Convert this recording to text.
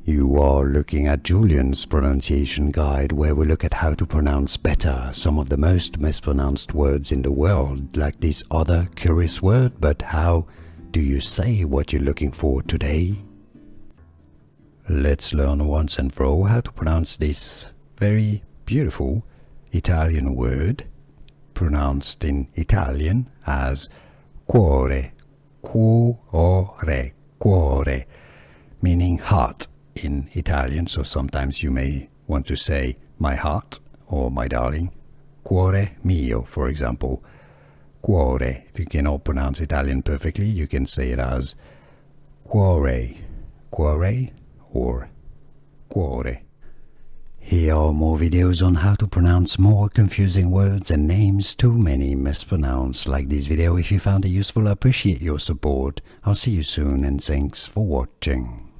You are looking at Julian's pronunciation guide, where we look at how to pronounce better some of the most mispronounced words in the world, like this other curious word. But how do you say what you're looking for today? Let's learn once and for all how to pronounce this very beautiful Italian word, pronounced in Italian as cuore, cuore, cuore, meaning heart in Italian. So sometimes you may want to say my heart or my darling. Cuore mio, for example. Cuore. If you cannot pronounce Italian perfectly, you can say it as cuore, cuore, or cuore. Here are more videos on how to pronounce more confusing words and names too many mispronounced. Like this video if you found it useful. I appreciate your support. I'll see you soon and thanks for watching.